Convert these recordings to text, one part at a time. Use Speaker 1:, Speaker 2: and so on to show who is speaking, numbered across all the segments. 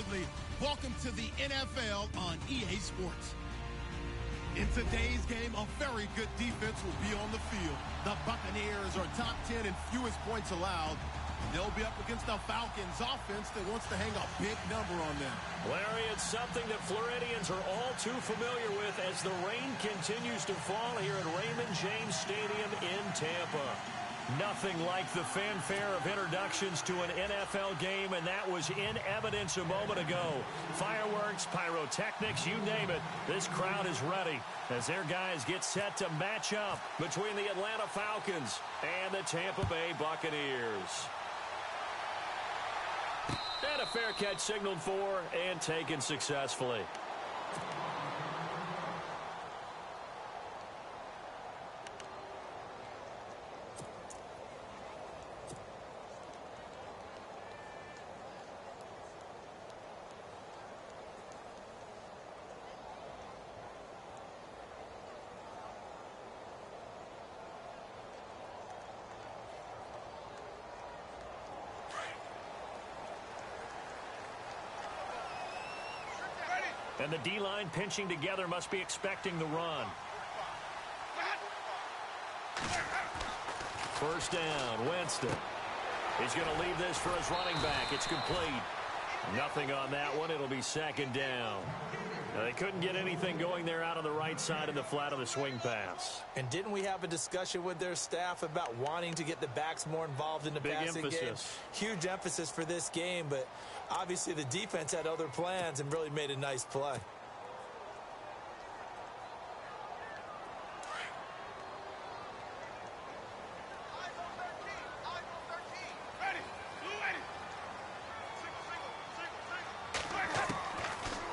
Speaker 1: Absolutely. Welcome to the NFL on EA Sports. In today's game, a very good defense will be on the field. The Buccaneers are top 10 in fewest points allowed. They'll be up against the Falcons offense that wants to hang a big number on them.
Speaker 2: Larry, it's something that Floridians are all too familiar with as the rain continues to fall here at Raymond James Stadium in Tampa. Nothing like the fanfare of introductions to an NFL game, and that was in evidence a moment ago. Fireworks, pyrotechnics, you name it. This crowd is ready as their guys get set to match up between the Atlanta Falcons and the Tampa Bay Buccaneers. And a fair catch signaled for and taken successfully. And the D-line pinching together must be expecting the run. First down, Winston. He's going to leave this for his running back. It's complete. Nothing on that one. It'll be second down. Now, they couldn't get anything going there out on the right side of the flat of the swing pass.
Speaker 3: And didn't we have a discussion with their staff about wanting to get the backs more involved in the passing game? Huge emphasis for this game, but obviously the defense had other plans and really made a nice play.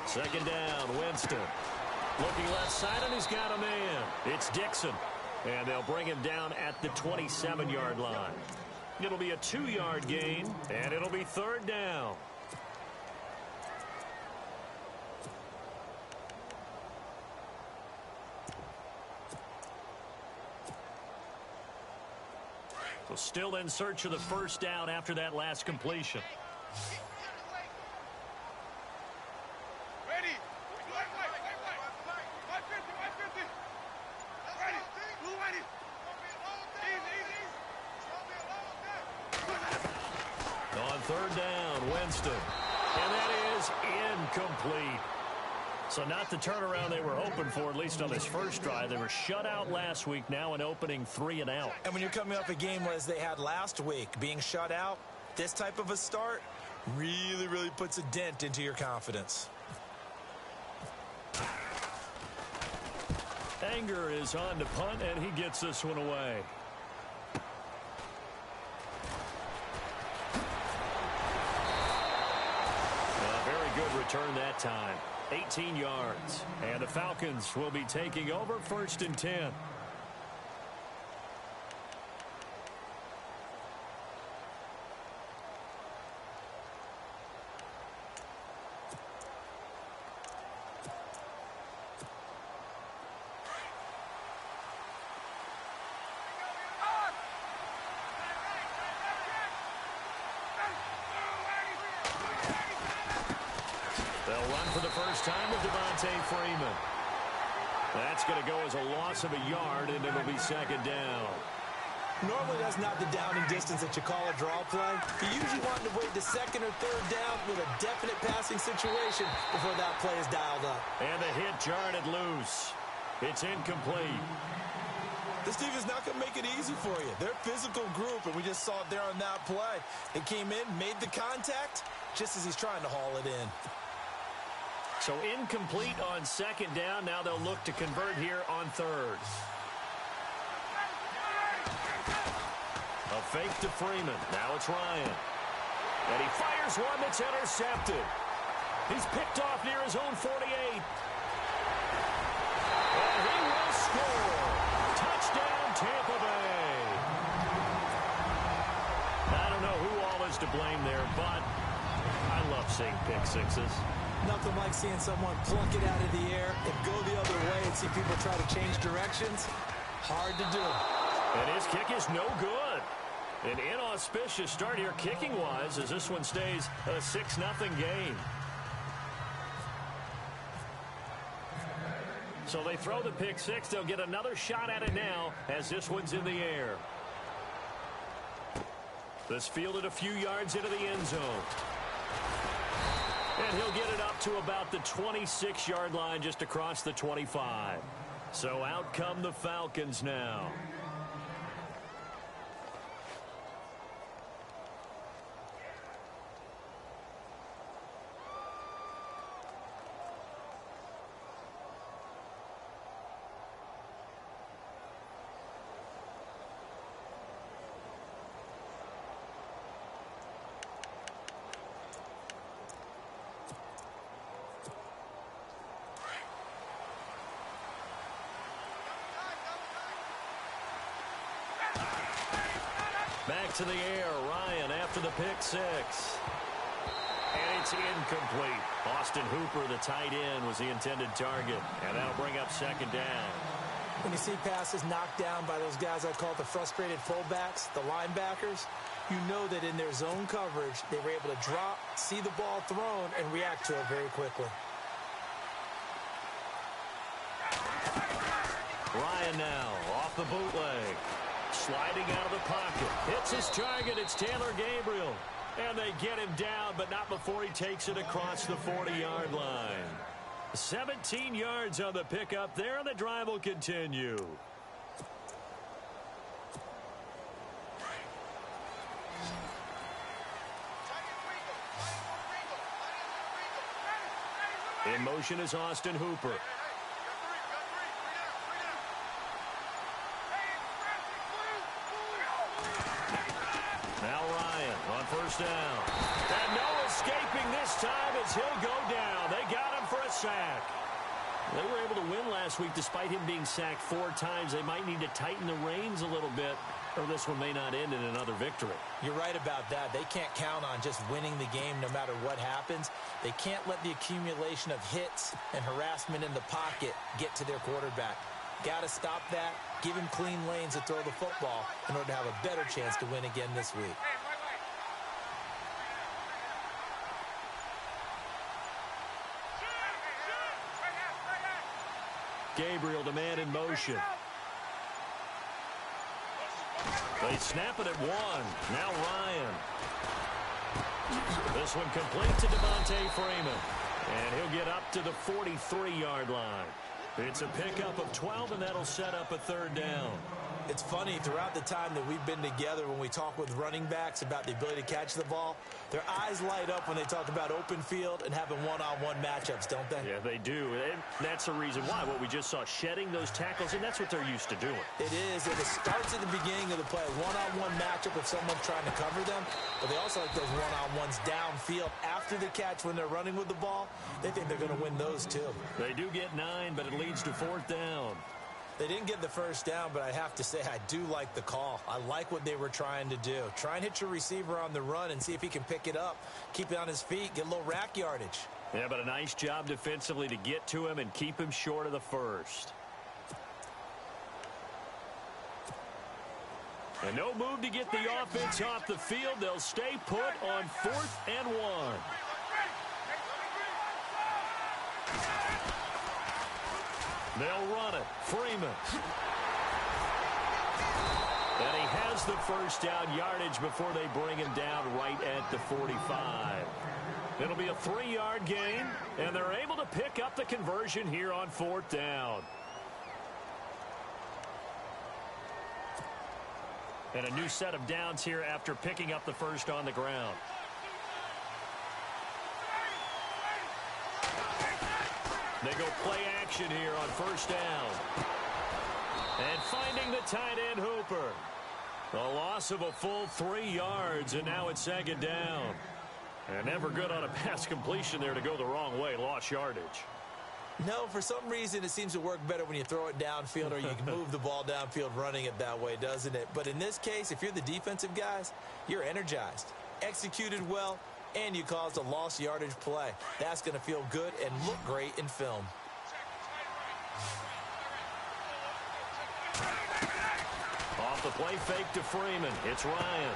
Speaker 2: Second down, Winston. Looking left side, and he's got a man. It's Dixon. And they'll bring him down at the 27-yard line. It'll be a 2-yard gain, and it'll be third down. So still in search of the first down after that last completion. Third down, Winston. And that is incomplete. So not the turnaround they were hoping for, at least on this first drive. They were shut out last week, now an opening 3 and out.
Speaker 3: And when you're coming off a game as they had last week, being shut out, this type of a start really, really puts a dent into your confidence.
Speaker 2: Anger is on to punt, and he gets this one away. Good return that time. 18 yards. And the Falcons will be taking over first and 10. Time with Devontae Freeman. That's going to go as a loss of a yard, and it'll be second down.
Speaker 3: Normally that's not the downing distance that you call a draw play. You usually want to wait the second or third down with a definite passing situation before that play is dialed up.
Speaker 2: And the hit jarred it loose. It's incomplete.
Speaker 3: This team is not going to make it easy for you. They're a physical group, and we just saw it there on that play. They came in, made the contact, just as he's trying to haul it in.
Speaker 2: So incomplete on second down. Now they'll look to convert here on third. A fake to Freeman. Now it's Ryan. And he fires one that's intercepted. He's picked off near his own 48. And he will score. Touchdown, Tampa Bay. I don't know who all is to blame there, but I love seeing pick sixes.
Speaker 3: Nothing like seeing someone plunk it out of the air and go the other way and see people try to change directions. Hard to do.
Speaker 2: And his kick is no good. An inauspicious start here kicking-wise as this one stays a 6-0 game. So they throw the pick six. They'll get another shot at it now as this one's in the air. This fielded a few yards into the end zone. And he'll get it up to about the 26-yard line, just across the 25. So out come the Falcons now. Back to the air, Ryan after the pick six. And it's incomplete. Austin Hooper, the tight end, was the intended target. And that'll bring up second down.
Speaker 3: When you see passes knocked down by those guys I call the frustrated fullbacks, the linebackers, you know that in their zone coverage, they were able to drop, see the ball thrown, and react to it very quickly.
Speaker 2: Ryan now off the bootleg. Sliding out of the pocket. Hits his target. It's Taylor Gabriel. And they get him down, but not before he takes it across the 40-yard line. 17 yards on the pickup there, and the drive will continue. In motion is Austin Hooper. Now Ryan on first down. And no escaping this time as he'll go down. They got him for a sack. They were able to win last week despite him being sacked 4 times. They might need to tighten the reins a little bit, or this one may not end in another victory.
Speaker 3: You're right about that. They can't count on just winning the game no matter what happens. They can't let the accumulation of hits and harassment in the pocket get to their quarterback. Got to stop that, give him clean lanes to throw the football in order to have a better chance to win again this week.
Speaker 2: Gabriel, the man in motion. They snap it at 1. Now Ryan. This one complete to Devontae Freeman. And he'll get up to the 43-yard line. It's a pickup of 12, and that'll set up a third down.
Speaker 3: It's funny, throughout the time that we've been together, when we talk with running backs about the ability to catch the ball, their eyes light up when they talk about open field and having one-on-one matchups, don't they?
Speaker 2: Yeah, they do. And that's the reason why. What we just saw, shedding those tackles, and that's what they're used to doing.
Speaker 3: It is, and it starts at the beginning of the play. One-on-one matchup if someone's trying to cover them, but they also like those one-on-ones downfield after the catch when they're running with the ball. They think they're going to win those, too.
Speaker 2: They do get 9, but it leads to 4th down.
Speaker 3: They didn't get the first down, but I have to say I do like the call. I like what they were trying to do. Try and hit your receiver on the run and see if he can pick it up, keep it on his feet, get a little rack yardage.
Speaker 2: Yeah, but a nice job defensively to get to him and keep him short of the first. And no move to get the offense off the field. They'll stay put on 4th and 1. They'll run it. Freeman. And he has the first down yardage before they bring him down right at the 45. It'll be a 3-yard gain, and they're able to pick up the conversion here on 4th down. And a new set of downs here after picking up the first on the ground. They go play action here on first down. And finding the tight end, Hooper. A loss of a full 3 yards, and now it's 2nd down. And never good on a pass completion there to go the wrong way. Lost yardage.
Speaker 3: No, for some reason it seems to work better when you throw it downfield or you can move the ball downfield running it that way, doesn't it? But in this case, if you're the defensive guys, you're energized, executed well, and you caused a lost yardage play. That's going to feel good and look great in film.
Speaker 2: Off the play fake to Freeman. It's Ryan.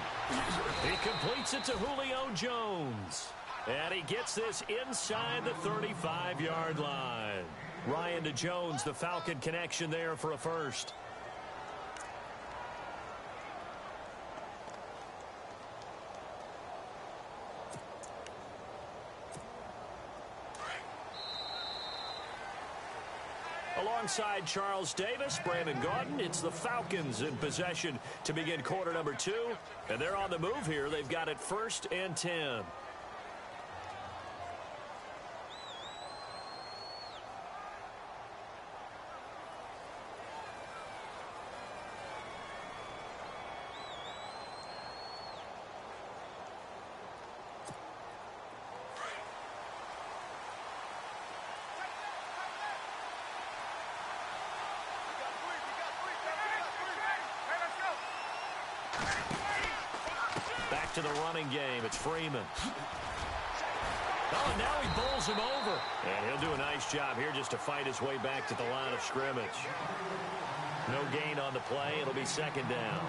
Speaker 2: He completes it to Julio Jones. And he gets this inside the 35-yard line. Ryan to Jones, the Falcon connection there for a first. Alongside Charles Davis, Brandon Gaudin, it's the Falcons in possession to begin quarter number 2. And they're on the move here. They've got it 1st and 10. Back to the running game. It's Freeman. Oh, and now he bowls him over. And he'll do a nice job here just to fight his way back to the line of scrimmage. No gain on the play. It'll be 2nd down.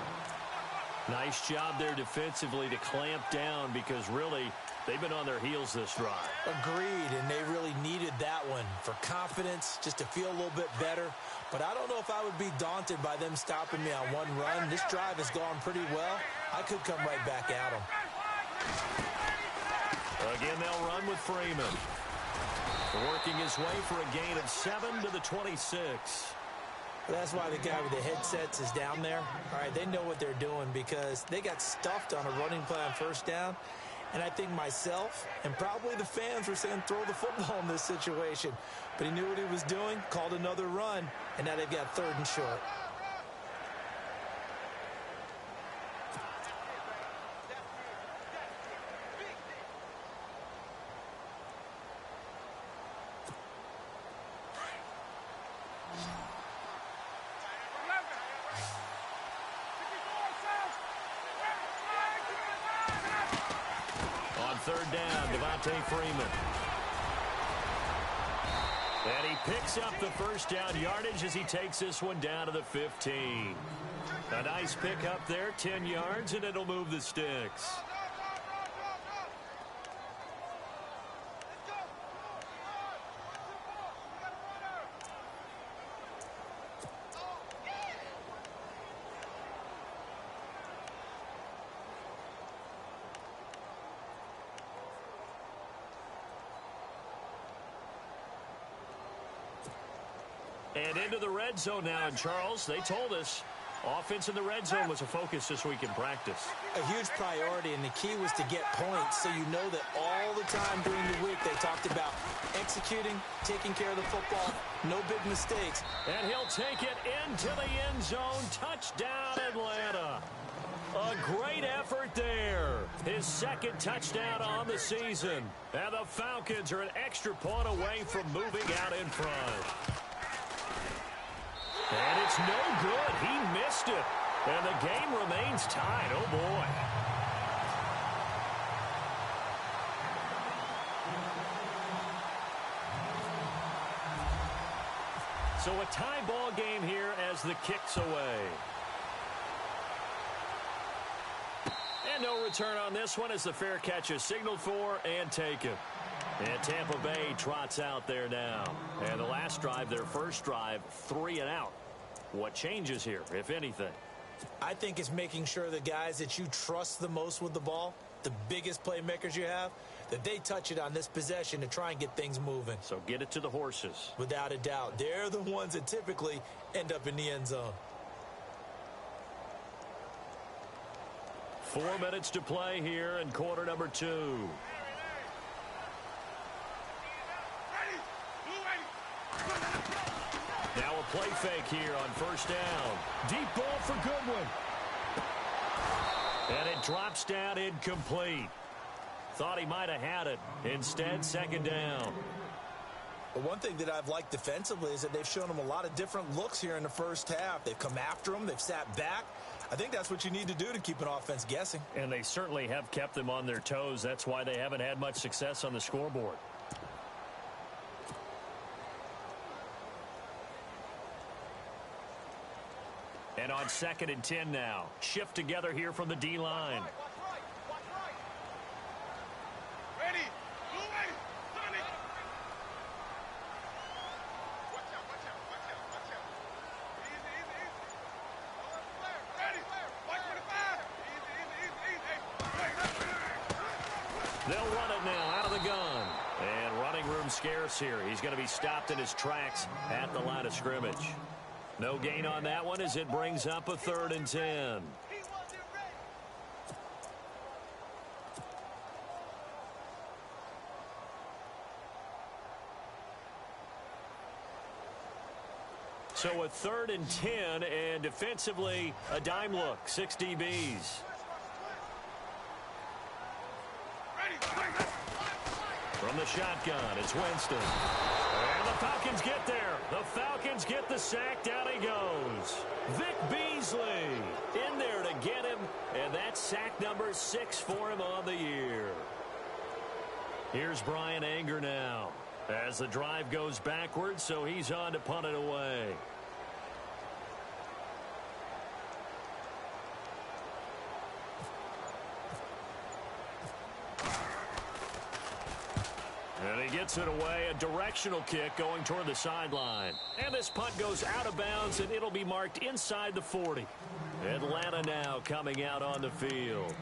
Speaker 2: Nice job there defensively to clamp down because really they've been on their heels this drive.
Speaker 3: Agreed, and they really needed that one for confidence, just to feel a little bit better. But I don't know if I would be daunted by them stopping me on one run. This drive has gone pretty well. I could come right back at them.
Speaker 2: Again, they'll run with Freeman. Working his way for a gain of 7 to the 26.
Speaker 3: That's why the guy with the headsets is down there. All right, they know what they're doing because they got stuffed on a running play on 1st down. And I think myself and probably the fans were saying throw the football in this situation. But he knew what he was doing, called another run, and now they've got 3rd and short.
Speaker 2: Freeman. And he picks up the 1st down yardage as he takes this one down to the 15. A nice pick up there, 10 yards, and it'll move the sticks. And into the red zone now, and Charles, they told us offense in the red zone was a focus this week in practice.
Speaker 3: A huge priority, and the key was to get points, so you know that all the time during the week they talked about executing, taking care of the football, no big mistakes.
Speaker 2: And he'll take it into the end zone. Touchdown, Atlanta. A great effort there. His 2nd touchdown on the season. And the Falcons are an extra point away from moving out in front. And it's no good. He missed it. And the game remains tied. Oh, boy. So a tie ball game here as the kick's away. And no return on this one as the fair catch is signaled for and taken. And Tampa Bay trots out there now. And the last drive, their 1st drive, 3 and out. What changes here, if anything?
Speaker 3: I think it's making sure the guys that you trust the most with the ball, the biggest playmakers you have, that they touch it on this possession to try and get things moving.
Speaker 2: So get it to the horses.
Speaker 3: Without a doubt. They're the ones that typically end up in the end zone.
Speaker 2: 4 minutes to play here in quarter number 2. Now a play fake here on 1st down. Deep ball for Goodwin. And it drops down incomplete. Thought he might have had it. Instead, 2nd down.
Speaker 3: But one thing that I've liked defensively is that they've shown him a lot of different looks here in the 1st half. They've come after him. They've sat back. I think that's what you need to do to keep an offense guessing.
Speaker 2: And they certainly have kept them on their toes. That's why they haven't had much success on the scoreboard. And on 2nd and 10 now. Shift together here from the D-line. They'll run it now out of the gun. And running room scarce here. He's going to be stopped in his tracks at the line of scrimmage. No gain on that one as it brings up a 3rd and 10. So a 3rd and 10, and defensively, a dime look, 6 DBs. From the shotgun, it's Winston. And the Falcons get there. The Falcons get the sack. Down he goes. Vic Beasley in there to get him, and that's sack number 6 for him on the year. Here's Brian Anger now as the drive goes backwards, so he's on to punt it away. And he gets it away, a directional kick going toward the sideline. And this punt goes out of bounds, and it'll be marked inside the 40. Atlanta now coming out on the field.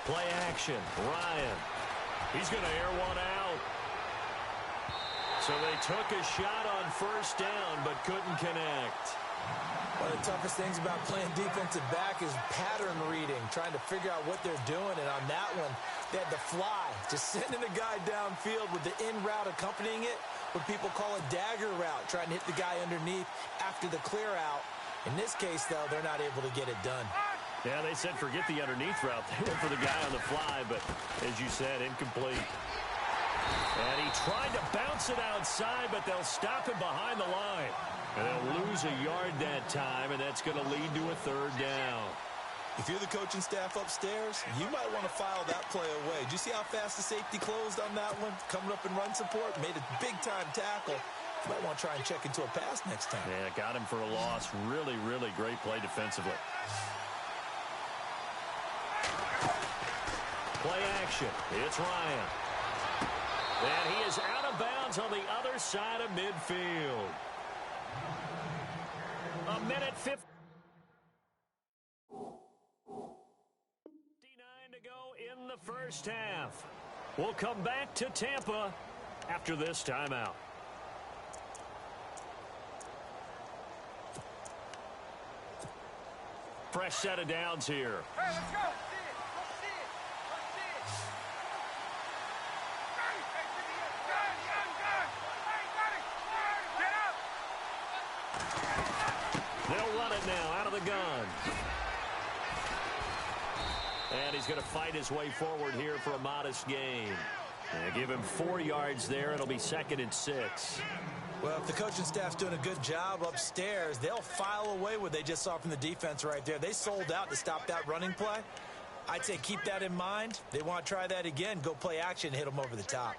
Speaker 2: Play action. Ryan. He's going to air one out. So they took a shot on 1st down but couldn't connect.
Speaker 3: One of the toughest things about playing defensive back is pattern reading, trying to figure out what they're doing. And on that one, they had to fly, just sending a guy downfield with the in route accompanying it, what people call a dagger route, trying to hit the guy underneath after the clear out. In this case, though, they're not able to get it done.
Speaker 2: Yeah, they said forget the underneath route. They went for the guy on the fly, but as you said, incomplete. And he tried to bounce it outside, but they'll stop him behind the line. And they'll lose a yard that time, and that's going to lead to a 3rd down.
Speaker 3: If you're the coaching staff upstairs, you might want to file that play away. Did you see how fast the safety closed on that one? Coming up in run support, made a big-time tackle. You might want to try and check into a pass next time.
Speaker 2: Yeah, got him for a loss. Really, really great play defensively. Play action. It's Ryan. And he is out of bounds on the other side of midfield. A minute 59 to go in the 1st half. We'll come back to Tampa after this timeout. Fresh set of downs here.
Speaker 4: Hey, let's go.
Speaker 2: They'll run it now out of the gun. And he's going to fight his way forward here for a modest gain. And give him 4 yards there. It'll be 2nd and 6.
Speaker 3: Well, if the coaching staff's doing a good job upstairs, they'll file away what they just saw from the defense right there. They sold out to stop that running play. I'd say keep that in mind. They want to try that again. Go play action, hit them over the top.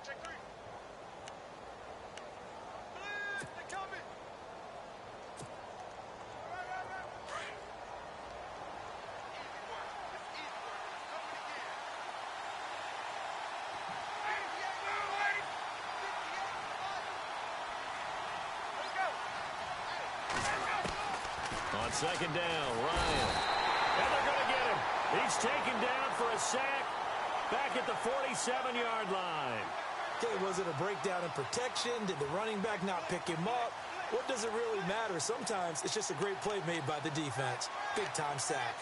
Speaker 2: On 2nd down, Ryan. And they're going to get him. He's taken down for a sack back at the 47-yard line.
Speaker 3: Okay, was it a breakdown in protection? Did the running back not pick him up? What does it really matter? Sometimes it's just a great play made by the defense. Big-time sack.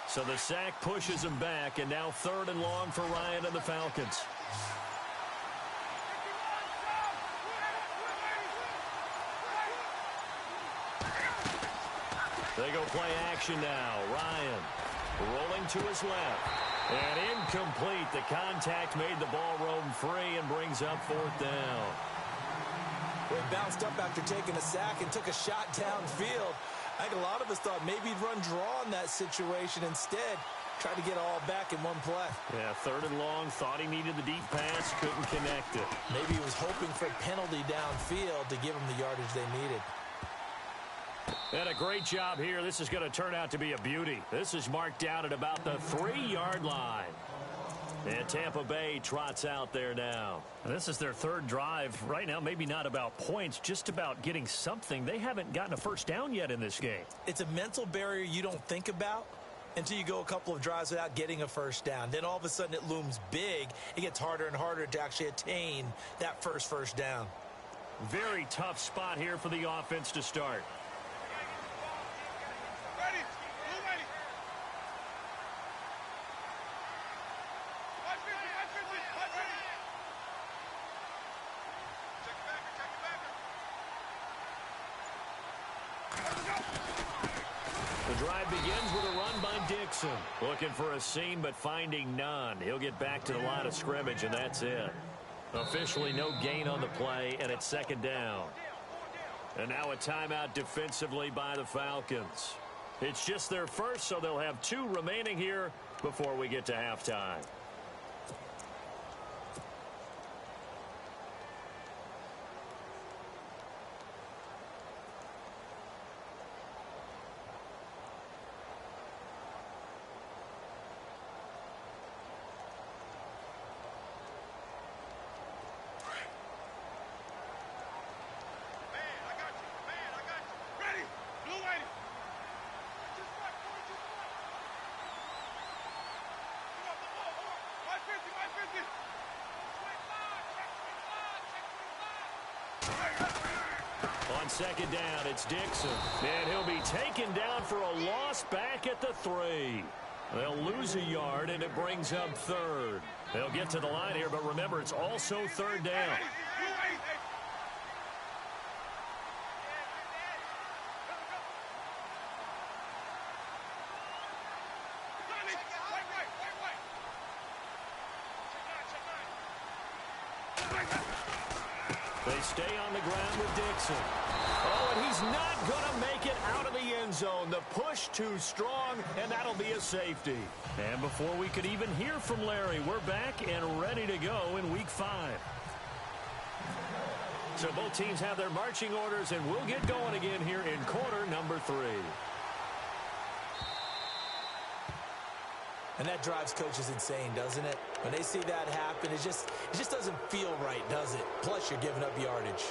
Speaker 2: So the sack pushes him back, and now 3rd and long for Ryan and the Falcons. They go play action now. Ryan rolling to his left. And incomplete. The contact made the ball roam free and brings up 4th down.
Speaker 3: Well, he bounced up after taking a sack and took a shot downfield. I think a lot of us thought maybe he'd run draw in that situation. Instead, tried to get all back in one play.
Speaker 2: Yeah, 3rd and long. Thought he needed the deep pass. Couldn't connect it.
Speaker 3: Maybe he was hoping for a penalty downfield to give him the yardage they needed.
Speaker 2: And a great job here. This is going to turn out to be a beauty. This is marked out at about the 3-yard line. And Tampa Bay trots out there now.
Speaker 4: This is their 3rd drive. Right now, maybe not about points, just about getting something. They haven't gotten a first down yet in this game.
Speaker 3: It's a mental barrier you don't think about until you go a couple of drives without getting a first down. Then all of a sudden it looms big. It gets harder and harder to actually attain that first down.
Speaker 2: Very tough spot here for the offense to start. The drive begins with a run by Dixon. Looking for a seam, but finding none. He'll get back to the line of scrimmage, and that's it. Officially no gain on the play, and it's 2nd down. And now a timeout defensively by the Falcons. It's just their first, so they'll have 2 remaining here before we get to halftime. On 2nd down, it's Dixon. And he'll be taken down for a loss back at the 3. They'll lose a yard, and it brings up 3rd. They'll get to the line here, but remember, it's also 3rd down. They stay on the ground with Dixon. Oh, and he's not going to make it out of the end zone. The push too strong, and that'll be a safety.
Speaker 4: And before we could even hear from Larry, we're back and ready to go in Week 5.
Speaker 2: So both teams have their marching orders, and we'll get going again here in quarter number 3.
Speaker 3: And that drives coaches insane, doesn't it? When they see that happen, it just doesn't feel right, does it? Plus, you're giving up yardage.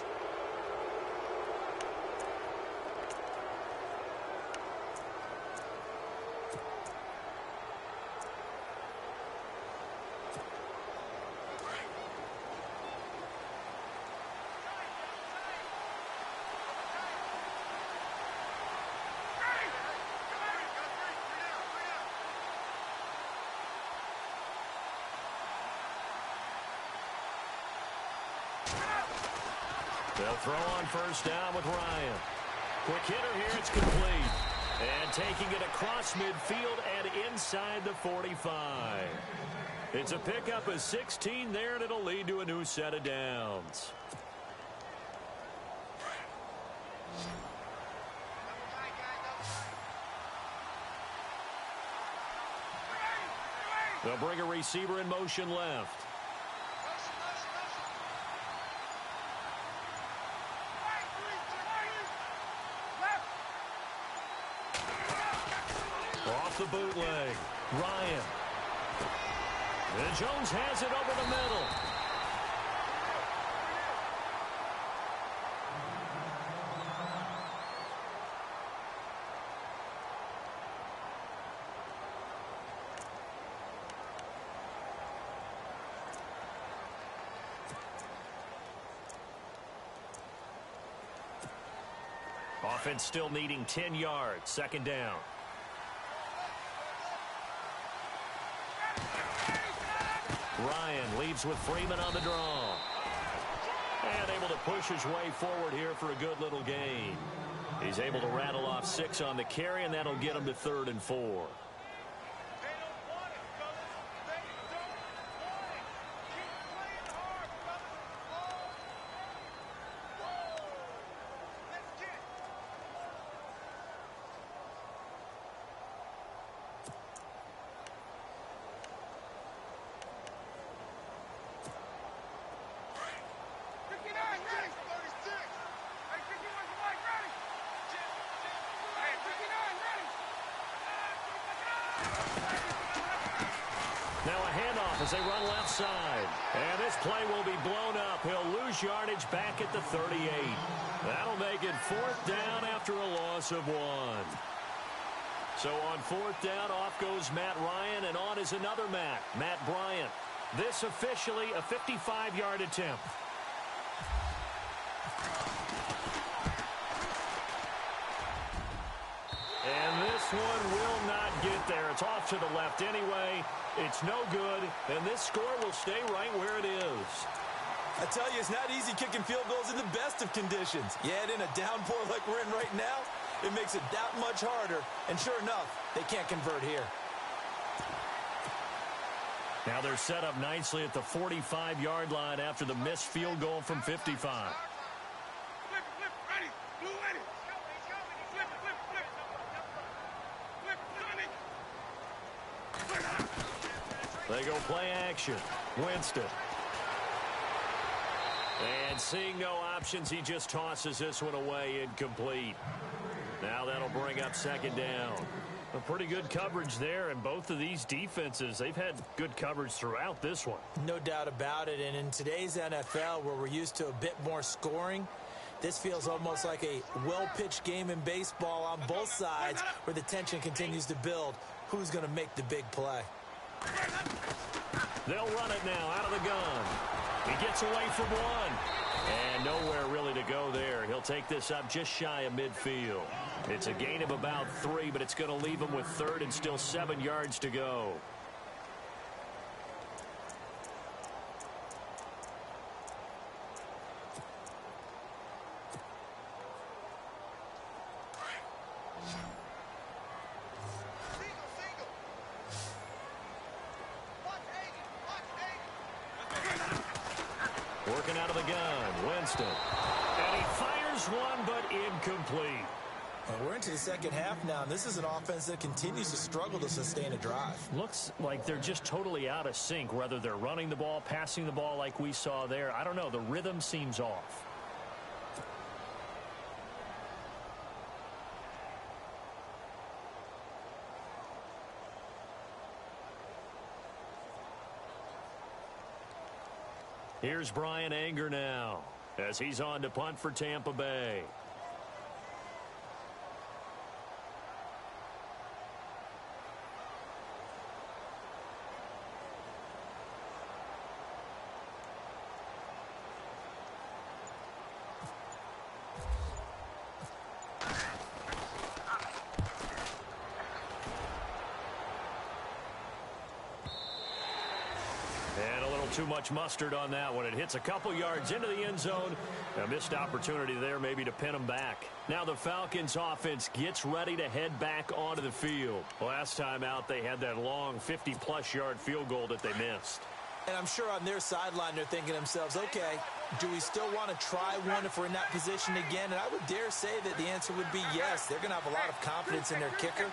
Speaker 2: They'll throw on 1st down with Ryan. Quick hitter here, it's complete. And taking it across midfield and inside the 45. It's a pickup of 16 there, and it'll lead to a new set of downs. They'll bring a receiver in motion left. Off the bootleg, Ryan. And Jones has it over the middle. Offense still needing 10 yards. 2nd down. Ryan leaves with Freeman on the draw. And able to push his way forward here for a good little gain.
Speaker 4: He's able to rattle off 6 on the carry, and that'll get him to 3rd and 4. Now a handoff as they run left side. And this play will be blown up. He'll lose yardage back at the 38. That'll make it 4th down after a loss of 1. So on 4th down, off goes Matt Ryan, and on is another Matt Bryant. This officially a 55-yard attempt. And this one will not get there. It's off to the left anyway. It's no good, and this score will stay right where it is.
Speaker 3: I tell you, it's not easy kicking field goals in the best of conditions. Yet in a downpour like we're in right now, it makes it that much harder. And sure enough, they can't convert here.
Speaker 4: Now they're set up nicely at the 45-yard line after the missed field goal from 55. They go play action. Winston. And seeing no options, he just tosses this one away incomplete. Now that'll bring up 2nd down. A pretty good coverage there, and both of these defenses, they've had good coverage throughout this one.
Speaker 3: No doubt about it, and in today's NFL, where we're used to a bit more scoring, this feels almost like a well-pitched game in baseball on both sides, where the tension continues to build. Who's going to make the big play?
Speaker 4: They'll run it now out of the gun. He gets away from one. And nowhere really to go there. He'll take this up just shy of midfield. It's a gain of about 3, but it's going to leave him with 3rd and still 7 yards to go. Working out of the gun, Winston. And he fires one, but incomplete.
Speaker 3: Well, we're into the second half now, and this is an offense that continues to struggle to sustain a drive.
Speaker 4: Looks like they're just totally out of sync, whether they're running the ball, passing the ball like we saw there. I don't know. The rhythm seems off. Here's Brian Anger now as he's on to punt for Tampa Bay. Too much mustard on that one. It hits a couple yards into the end zone. A missed opportunity there maybe to pin them back. Now the Falcons offense gets ready to head back onto the field. Last time out they had that long 50-plus yard field goal that they missed.
Speaker 3: And I'm sure on their sideline they're thinking to themselves, okay, do we still want to try one if we're in that position again? And I would dare say that the answer would be yes. They're going to have a lot of confidence in their kicker.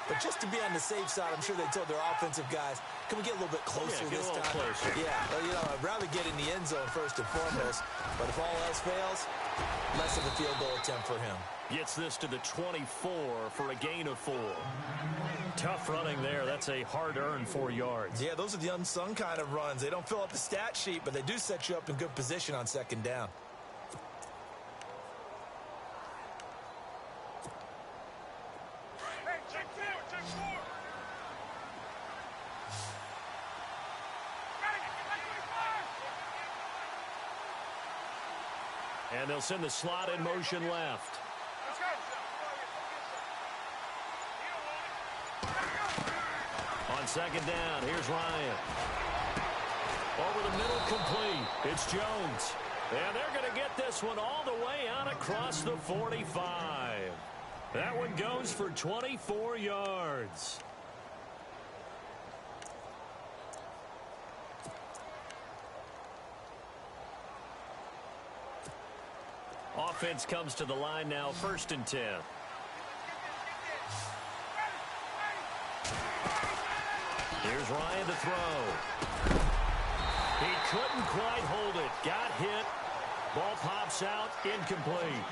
Speaker 3: But just to be on the safe side, I'm sure they told their offensive guys, can we get a little bit closer this time?
Speaker 4: Closer.
Speaker 3: Yeah, well, you know, I'd rather get in the end zone first and foremost. But if all else fails, less of a field goal attempt for him.
Speaker 4: Gets this to the 24 for a gain of 4. Tough running there. That's a hard-earned 4 yards.
Speaker 3: Yeah, those are the unsung kind of runs. They don't fill up the stat sheet, but they do set you up in good position on 2nd down.
Speaker 4: And they'll send the slot in motion left. On 2nd down, here's Ryan. Over the middle, complete. It's Jones. And they're going to get this one all the way out across the 45. That one goes for 24 yards. Offense comes to the line now, 1st and 10. Here's Ryan to throw. He couldn't quite hold it. Got hit. Ball pops out, incomplete.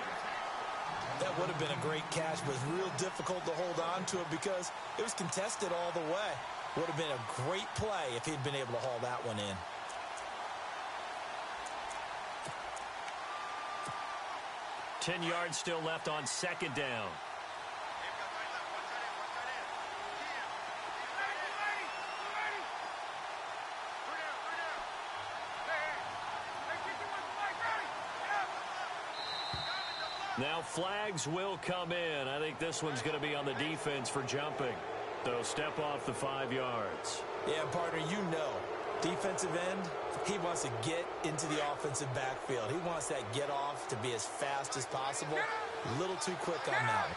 Speaker 3: That would have been a great catch, but it's real difficult to hold on to it because it was contested all the way. Would have been a great play if he'd been able to haul that one in.
Speaker 4: Ten yards still left on 2nd down. Now flags will come in. I think this one's going to be on the defense for jumping. So step off the 5 yards.
Speaker 3: Yeah, partner, you know, defensive end, he wants to get into the offensive backfield. He wants that get off to be as fast as possible. A little too quick on that.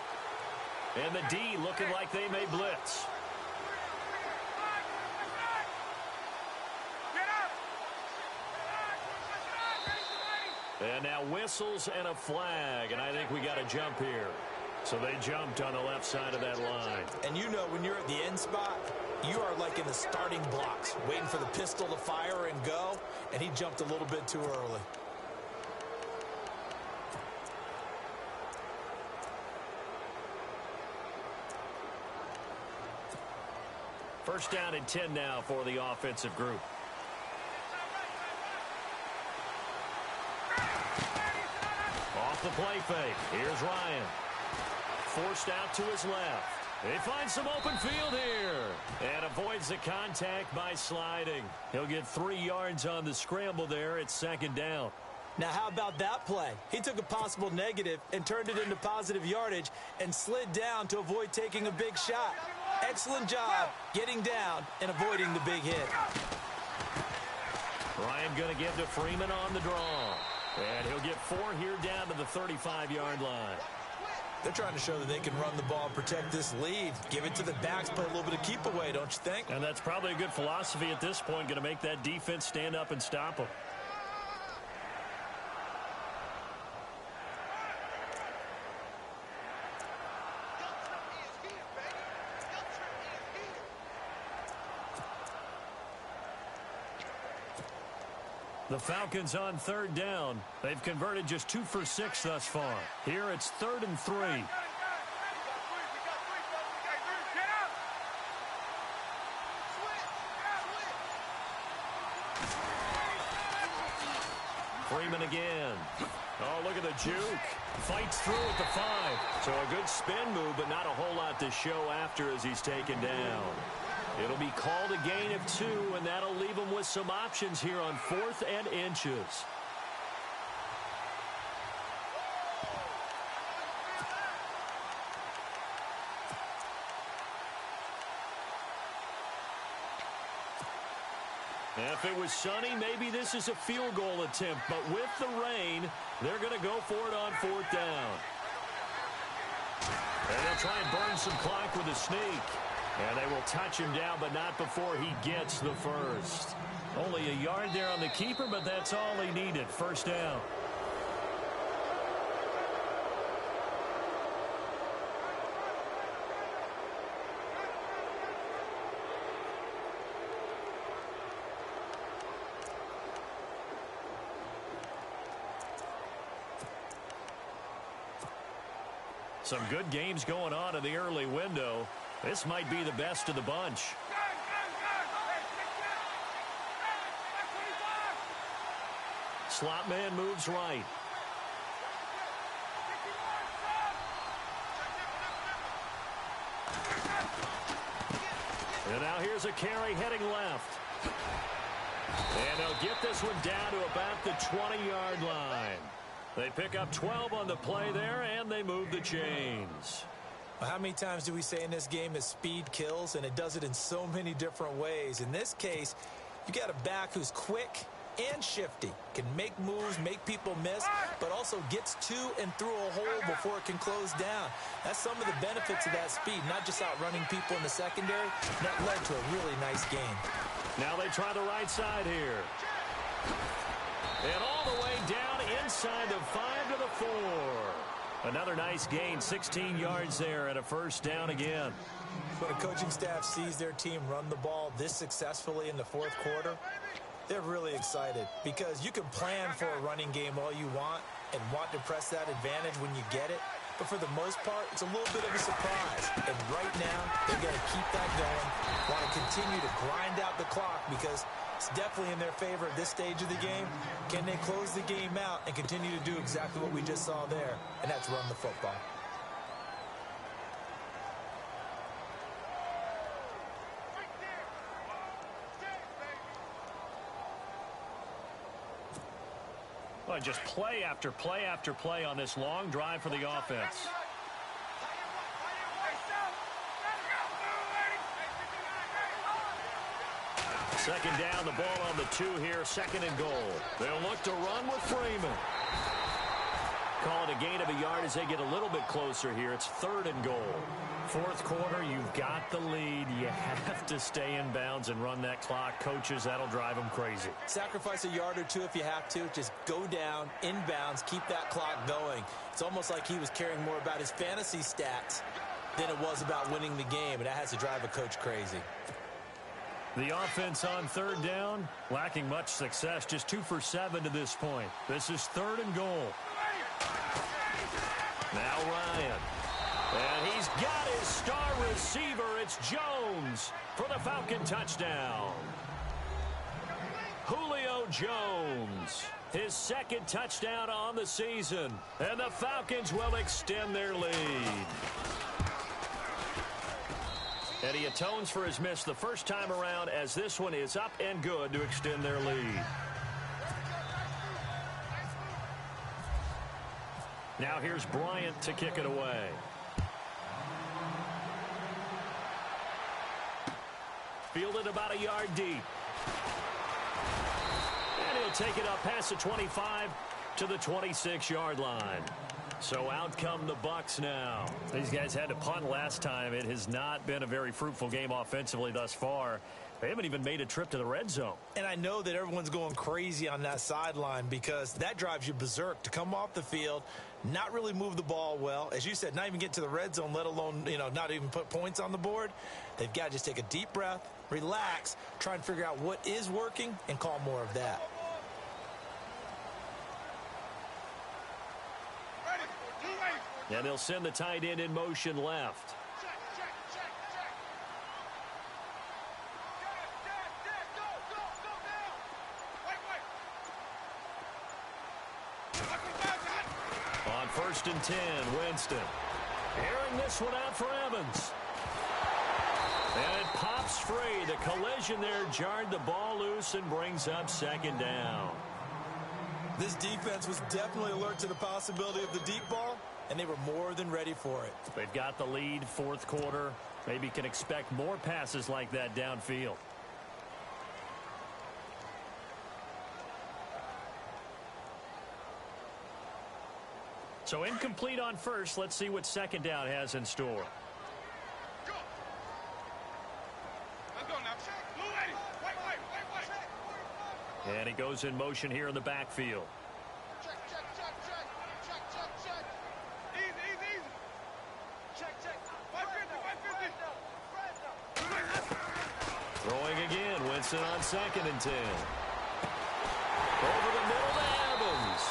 Speaker 4: And the D looking like they may blitz. And now whistles and a flag, and I think we got a jump here. So they jumped on the left side of that line.
Speaker 3: And you know when you're at the end spot, you are like in the starting blocks, waiting for the pistol to fire and go, and he jumped a little bit too early.
Speaker 4: First down and 10 now for the offensive group. Off the play fake. Here's Ryan. Forced out to his left. They find some open field here. And avoids the contact by sliding. He'll get 3 yards on the scramble there at 2nd down.
Speaker 3: Now, how about that play? He took a possible negative and turned it into positive yardage and slid down to avoid taking a big shot. Excellent job getting down and avoiding the big hit.
Speaker 4: Ryan going to give to Freeman on the draw. And he'll get 4 here down to the 35-yard line.
Speaker 3: They're trying to show that they can run the ball and protect this lead. Give it to the backs, play a little bit of keep away, don't you think?
Speaker 4: And that's probably a good philosophy at this point, going to make that defense stand up and stop them. The Falcons on 3rd down. They've converted just 2 for 6 thus far. Here it's 3rd and 3. Freeman again. Oh, look at the juke. Fights through at the 5. So a good spin move, but not a whole lot to show after as he's taken down. It'll be called a gain of 2, and that'll leave them with some options here on 4th and inches. If it was sunny, maybe this is a field goal attempt, but with the rain, they're going to go for it on 4th down. And they'll try and burn some clock with a sneak. And they will touch him down, but not before he gets the first. Only a yard there on the keeper, but that's all he needed. 1st down. Some good games going on in the early window. This might be the best of the bunch. Slot man moves right. And now here's a carry heading left. And they'll get this one down to about the 20-yard line. They pick up 12 on the play there, and they move the chains.
Speaker 3: How many times do we say in this game that speed kills, and it does it in so many different ways? In this case, you got a back who's quick, and shifty. Can make moves, make people miss, but also gets to and through a hole before it can close down. That's some of the benefits of that speed, not just outrunning people in the secondary. That led to a really nice game.
Speaker 4: Now they try the right side here. And all the way down inside the 5 to the 4. Another nice gain, 16 yards there and a first down again.
Speaker 3: When a coaching staff sees their team run the ball this successfully in the fourth quarter, they're really excited because you can plan for a running game all you want and want to press that advantage when you get it. But for the most part, it's a little bit of a surprise. And right now, they're going to keep that going, want to continue to grind out the clock because it's definitely in their favor at this stage of the game. Can they close the game out and continue to do exactly what we just saw there? And that's run the football.
Speaker 4: Well, just play after play after play on this long drive for the offense. Second down, the ball on the 2 here, second and goal. They'll look to run with Freeman. Call it a gain of a yard as they get a little bit closer here. It's third and goal. Fourth quarter, you've got the lead. You have to stay in bounds and run that clock. Coaches, that'll drive them crazy.
Speaker 3: Sacrifice a yard or two if you have to. Just go down, in bounds, keep that clock going. It's almost like he was caring more about his fantasy stats than it was about winning the game, and that has to drive a coach crazy.
Speaker 4: The offense on third down, lacking much success, just 2 for 7 to this point. This is third and goal. Now Ryan. And he's got his star receiver. It's Jones for the Falcon touchdown. Julio Jones, his second touchdown on the season. And the Falcons will extend their lead. And he atones for his miss the first time around as this one is up and good to extend their lead. Now here's Bryant to kick it away. Fielded about a yard deep. And he'll take it up past the 25 to the 26-yard line. So out come the Bucs now. These guys had to punt last time. It has not been a very fruitful game offensively thus far. They haven't even made a trip to the red zone.
Speaker 3: And I know that everyone's going crazy on that sideline because that drives you berserk to come off the field, not really move the ball well. As you said, not even get to the red zone, let alone, not even put points on the board. They've got to just take a deep breath, relax, try and figure out what is working, and call more of that.
Speaker 4: And they'll send the tight end in motion left. On 1st and 10, Winston. Airing this one out for Evans. And it pops free. The collision there jarred the ball loose and brings up second down.
Speaker 3: This defense was definitely alert to the possibility of the deep ball, and they were more than ready for it.
Speaker 4: They've got the lead, fourth quarter. Maybe can expect more passes like that downfield. So incomplete on first. Let's see what second down has in store. And he goes in motion here in the backfield. Throwing again, Winston on 2nd and 10. Over the middle to Evans.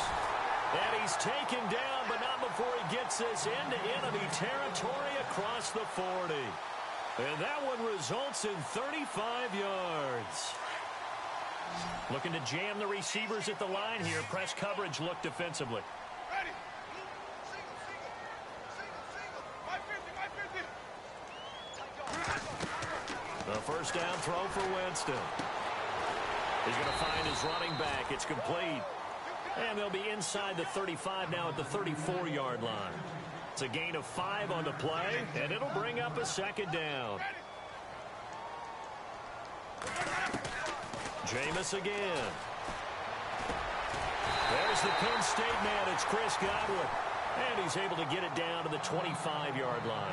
Speaker 4: And he's taken down, but not before he gets this into enemy territory across the 40. And that one results in 35 yards. Looking to jam the receivers at the line here. Press coverage look defensively. The first down throw for Winston. He's going to find his running back. It's complete. And they'll be inside the 35 now at the 34-yard line. It's a gain of 5 on the play, and it'll bring up a second down. Jameis again. Here's the Penn State man. It's Chris Godwin. And he's able to get it down to the 25-yard line.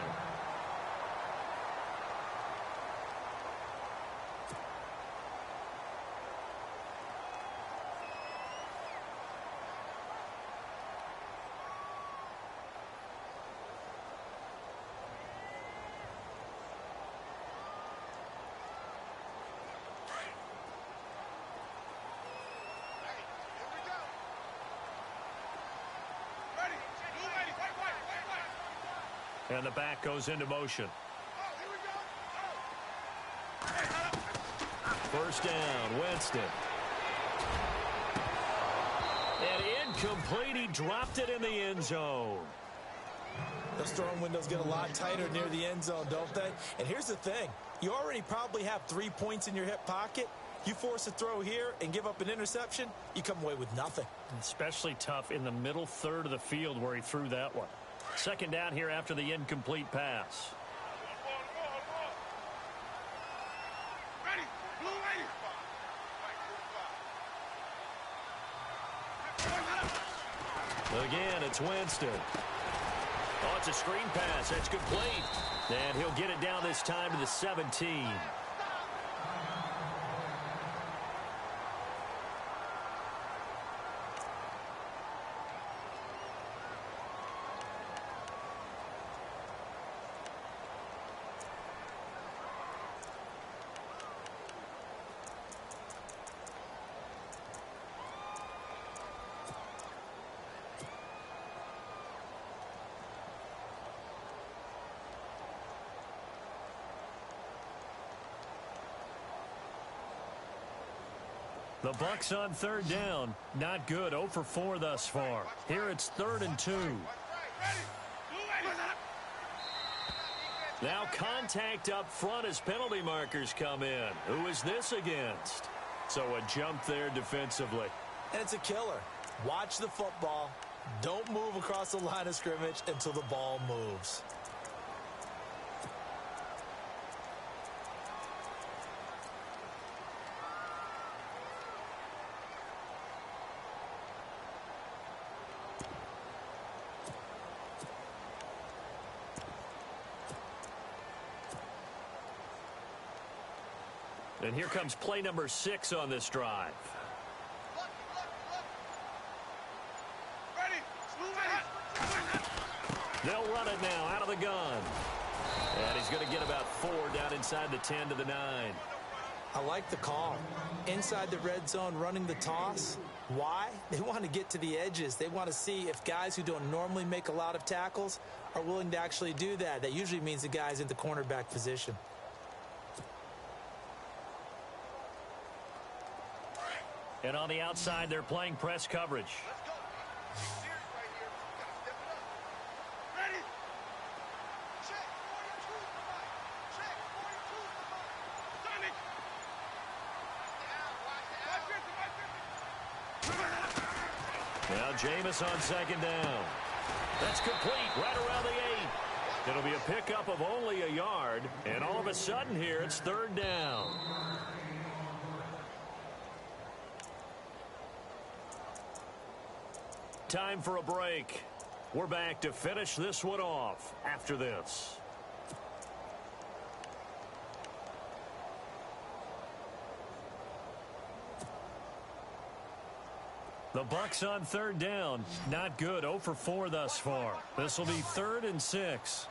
Speaker 4: And the back goes into motion. First down, Winston. And incomplete. He dropped it in the end zone.
Speaker 3: Those throwing windows get a lot tighter near the end zone, don't they? And here's the thing. You already probably have 3 points in your hip pocket. You force a throw here and give up an interception, you come away with nothing.
Speaker 4: Especially tough in the middle third of the field where he threw that one. Second down here after the incomplete pass. Again, it's Winston. Oh, it's a screen pass. That's complete. And he'll get it down this time to the 17. The Bucs on third down. Not good. 0 for 4 thus far. Here it's 3rd and 2. Now contact up front as penalty markers come in. Who is this against? So a jump there defensively.
Speaker 3: And it's a killer. Watch the football. Don't move across the line of scrimmage until the ball moves.
Speaker 4: And here comes play number 6 on this drive. They'll run it now out of the gun. And he's going to get about 4 down inside the 10 to the 9.
Speaker 3: I like the call. Inside the red zone running the toss. Why? They want to get to the edges. They want to see if guys who don't normally make a lot of tackles are willing to actually do that. That usually means the guy's in the cornerback position.
Speaker 4: And on the outside, they're playing press coverage. Now Jameis on second down. That's complete right around the 8. It'll be a pickup of only a yard. And all of a sudden here, it's 3rd down. Time for a break. We're back to finish this one off after this. The Bucs on third down. Not good. 0 for 4 thus far. This will be 3rd and 6.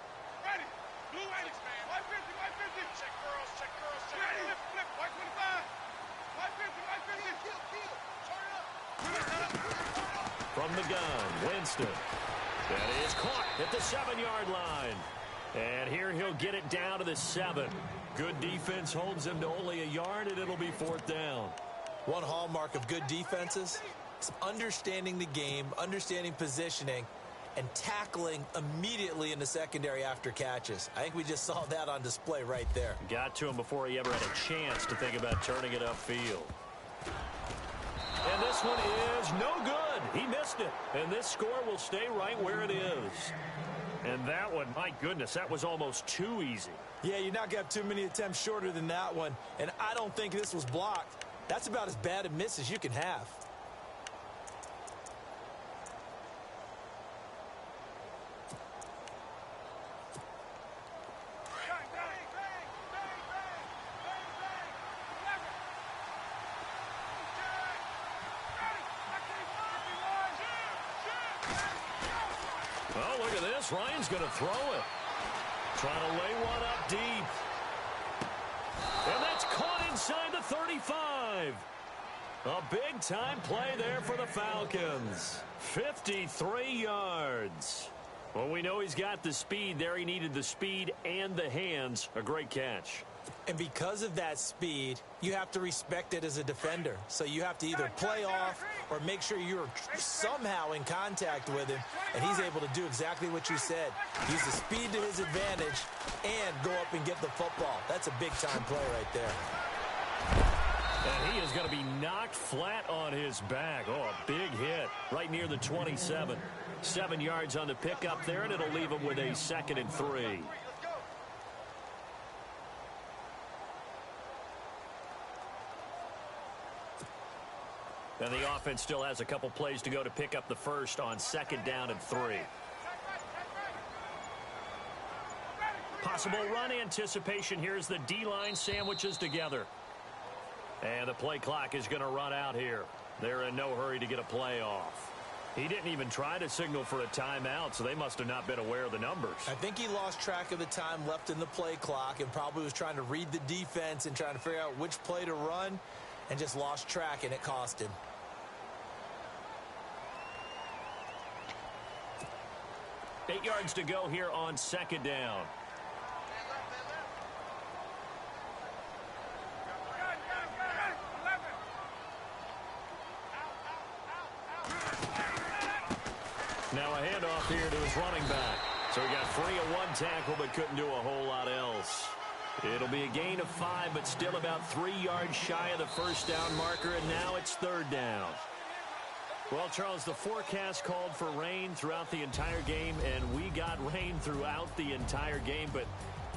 Speaker 4: From the gun, Winston. That is caught at the 7-yard line. And here he'll get it down to the 7. Good defense holds him to only a yard, and it'll be 4th down.
Speaker 3: One hallmark of good defenses is understanding the game, understanding positioning, and tackling immediately in the secondary after catches. I think we just saw that on display right there.
Speaker 4: Got to him before he ever had a chance to think about turning it upfield. And this one is no good. He missed it. And this score will stay right where it is. And that one, my goodness, that was almost too easy.
Speaker 3: Yeah, you're not going to have too many attempts shorter than that one. And I don't think this was blocked. That's about as bad a miss as you can have.
Speaker 4: Oh, look at this. Ryan's going to throw it. Trying to lay one up deep. And that's caught inside the 35. A big-time play there for the Falcons. 53 yards. Well, we know he's got the speed there. He needed the speed and the hands. A great catch.
Speaker 3: And because of that speed, you have to respect it as a defender. So you have to either play off or make sure you're somehow in contact with him, and he's able to do exactly what you said. Use the speed to his advantage and go up and get the football. That's a big-time play right there.
Speaker 4: And he is going to be knocked flat on his back. Oh, a big hit right near the 27. 7 yards on the pickup there, and it'll leave him with a 2nd and 3. And the offense still has a couple plays to go to pick up the first on 2nd down and 3. Possible run anticipation. Here's the D-line sandwiches together. And the play clock is going to run out here. They're in no hurry to get a play off. He didn't even try to signal for a timeout, so they must have not been aware of the numbers.
Speaker 3: I think he lost track of the time left in the play clock and probably was trying to read the defense and trying to figure out which play to run and just lost track, and it cost him.
Speaker 4: Eight yards to go here on 2nd down. Now a handoff here to his running back. So he got free of one tackle but couldn't do a whole lot else. It'll be a gain of 5, but still about 3 yards shy of the first down marker, and now it's 3rd down. Well, Charles, the forecast called for rain throughout the entire game, and we got rain throughout the entire game. But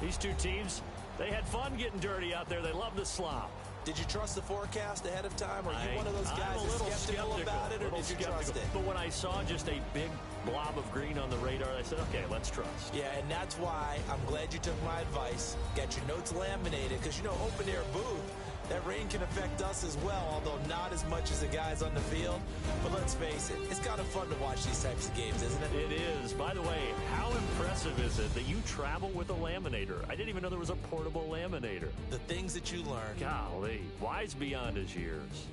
Speaker 4: these two teams, they had fun getting dirty out there. They love the slop.
Speaker 3: Did you trust the forecast ahead of time? Are you one of those guys
Speaker 4: I'm a little
Speaker 3: skeptical about it, or did you trust it?
Speaker 4: But when I saw just a big blob of green on the radar, I said, okay, let's trust.
Speaker 3: Yeah, and that's why I'm glad you took my advice. Get your notes laminated, because, you know, open-air booth, that rain can affect us as well, although not as much as the guys on the field. But let's face it, it's kind of fun to watch these types of games, isn't it?
Speaker 4: It is. By the way, how impressive is it that you travel with a laminator? I didn't even know there was a portable laminator.
Speaker 3: The things that you learn.
Speaker 4: Golly, wise beyond his years.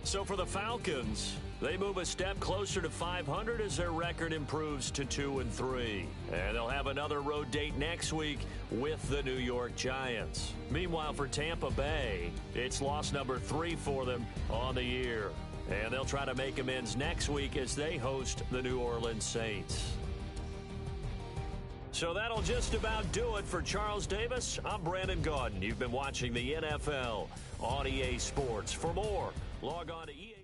Speaker 4: So for the Falcons, they move a step closer to 500 as their record improves to 2-3. And they'll have another road date next week with the New York Giants. Meanwhile, for Tampa Bay, it's loss number 3 for them on the year. And they'll try to make amends next week as they host the New Orleans Saints. So that'll just about do it for Charles Davis. I'm Brandon Gaudin. You've been watching the NFL on EA Sports. For more, log on to EA.